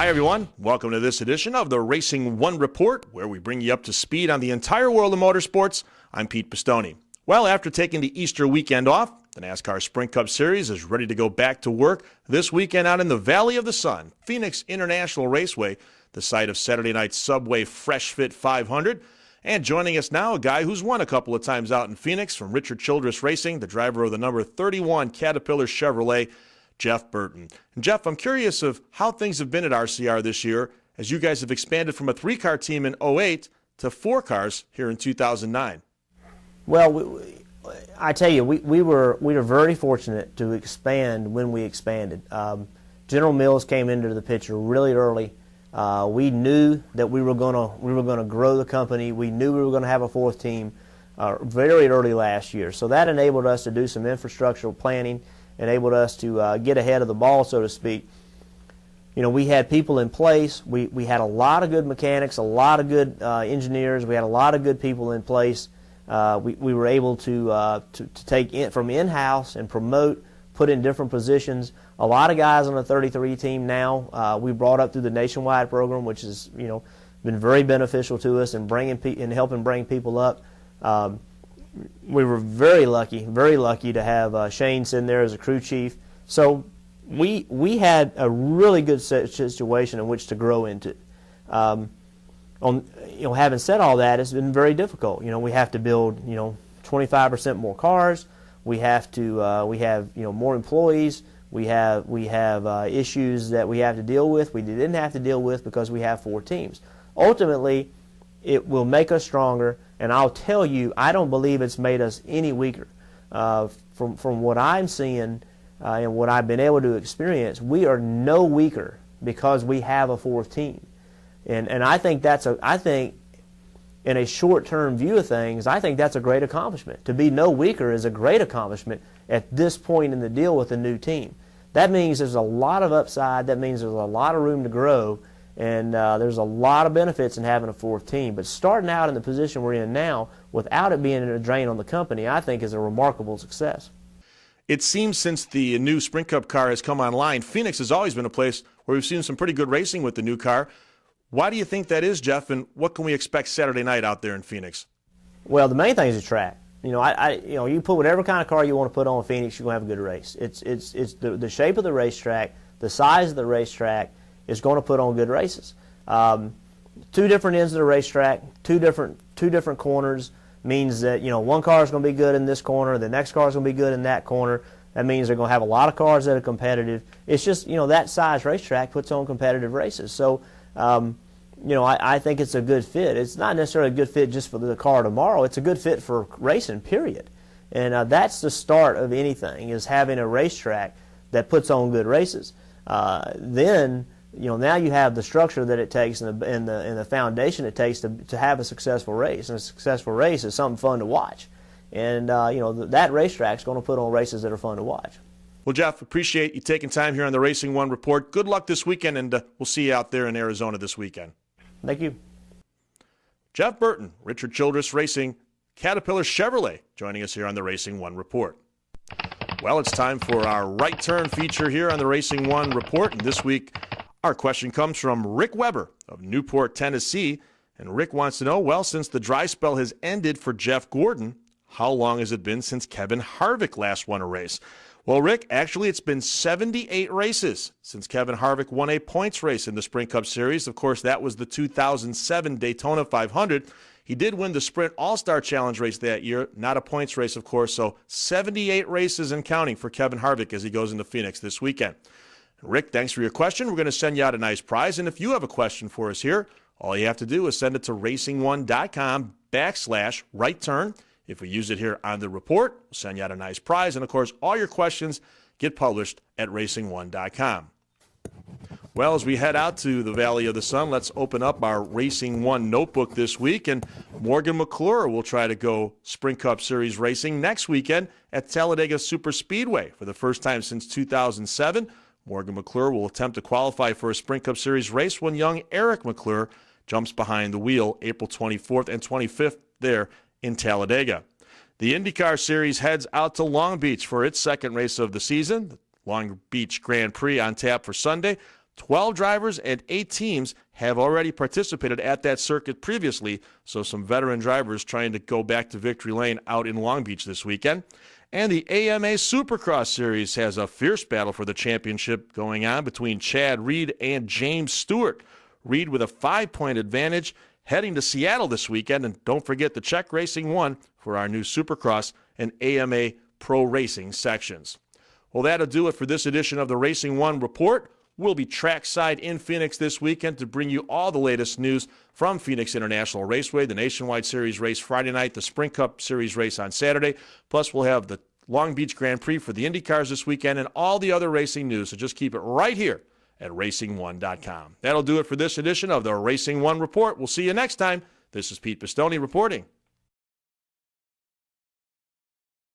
Hi, everyone. Welcome to this edition of the RacingOne Report, where we bring you up to speed on the entire world of motorsports. I'm Pete Pistone. Well, after taking the Easter weekend off, the NASCAR Sprint Cup Series is ready to go back to work this weekend out in the Valley of the Sun, Phoenix International Raceway, the site of Saturday night's Subway Fresh Fit 500. And joining us now, a guy who's won a couple of times out in Phoenix from Richard Childress Racing, the driver of the number 31 Caterpillar Chevrolet, Jeff Burton. And Jeff, I'm curious of how things have been at RCR this year as you guys have expanded from a 3-car team in 2008 to 4 cars here in 2009. Well, I tell you, we were very fortunate to expand when we expanded. General Mills came into the picture really early. We knew that we were gonna grow the company. We knew we were going to have a 4th team very early last year. So that enabled us to do some infrastructural planning, enabled us to get ahead of the ball, so to speak. You know, we had people in place. We had a lot of good mechanics, a lot of good engineers. We had a lot of good people in place. We were able to take from in-house and promote, put in different positions. A lot of guys on the 33 team now we brought up through the nationwide program, which has been very beneficial to us in helping bring people up. We were very lucky to have Shane sitting there as a crew chief. So we had a really good situation in which to grow into. Having said all that, it's been very difficult. We have to build 25% more cars. We have more employees. We have issues that we have to deal with. We didn't have to deal with because we have 4 teams. Ultimately, it will make us stronger. And I'll tell you, I don't believe it's made us any weaker. From what I'm seeing and what I've been able to experience, we are no weaker because we have a 4th team. And I think in a short-term view of things, I think that's a great accomplishment. To be no weaker is a great accomplishment at this point in the deal with a new team. That means there's a lot of upside. That means there's a lot of room to grow. And there's a lot of benefits in having a 4th team. But starting out in the position we're in now, without it being a drain on the company, I think is a remarkable success. It seems since the new Sprint Cup car has come online, Phoenix has always been a place where we've seen some pretty good racing with the new car. Why do you think that is, Jeff, and what can we expect Saturday night out there in Phoenix? Well, the main thing is the track. You put whatever kind of car you want to put on Phoenix, you're going to have a good race. It's the shape of the racetrack, the size of the racetrack, is going to put on good races. 2 different ends of the racetrack, two different corners means that one car is going to be good in this corner, the next car is going to be good in that corner. That means they're going to have a lot of cars that are competitive. It's just that size racetrack puts on competitive races. So I think it's a good fit. It's not necessarily a good fit just for the car tomorrow. It's a good fit for racing, period. And that's the start of anything, is having a racetrack that puts on good races. Then now you have the structure that it takes and the foundation it takes to have a successful race. And a successful race is something fun to watch. And that racetrack's going to put on races that are fun to watch. Well, Jeff, appreciate you taking time here on the RacingOne Report. Good luck this weekend, and we'll see you out there in Arizona this weekend. Thank you. Jeff Burton, Richard Childress Racing, Caterpillar Chevrolet, joining us here on the RacingOne Report. Well, it's time for our Right Turn feature here on the RacingOne Report, and this week our question comes from Rick Weber of Newport, Tennessee, and Rick wants to know, well, since the dry spell has ended for Jeff Gordon, how long has it been since Kevin Harvick last won a race? Well, Rick, actually it's been 78 races since Kevin Harvick won a points race in the Sprint Cup Series. Of course, that was the 2007 Daytona 500. He did win the Sprint All-Star Challenge race that year, not a points race, of course, so 78 races and counting for Kevin Harvick as he goes into Phoenix this weekend. Rick, thanks for your question. We're going to send you out a nice prize, and if you have a question for us here, all you have to do is send it to racingone.com/right turn. If we use it here on the report, we'll send you out a nice prize. And, of course, all your questions get published at racingone.com. Well, as we head out to the Valley of the Sun, let's open up our RacingOne notebook this week. And Morgan McClure will try to go Sprint Cup Series racing next weekend at Talladega Superspeedway. For the first time since 2007, Morgan McClure will attempt to qualify for a Sprint Cup Series race when young Eric McClure jumps behind the wheel April 24th and 25th there in Talladega. The IndyCar Series heads out to Long Beach for its second race of the season. The Long Beach Grand Prix on tap for Sunday. 12 drivers and 8 teams have already participated at that circuit previously, so some veteran drivers trying to go back to victory lane out in Long Beach this weekend. And the AMA Supercross Series has a fierce battle for the championship going on between Chad Reed and James Stewart. Reed with a 5-point advantage heading to Seattle this weekend. And don't forget to check RacingOne for our new Supercross and AMA Pro Racing sections. Well, that'll do it for this edition of the RacingOne Report. We'll be trackside in Phoenix this weekend to bring you all the latest news from Phoenix International Raceway, the Nationwide Series race Friday night, the Sprint Cup Series race on Saturday. Plus, we'll have the Long Beach Grand Prix for the IndyCars this weekend and all the other racing news. So just keep it right here at RacingOne.com. That'll do it for this edition of the RacingOne Report. We'll see you next time. This is Pete Pistone reporting.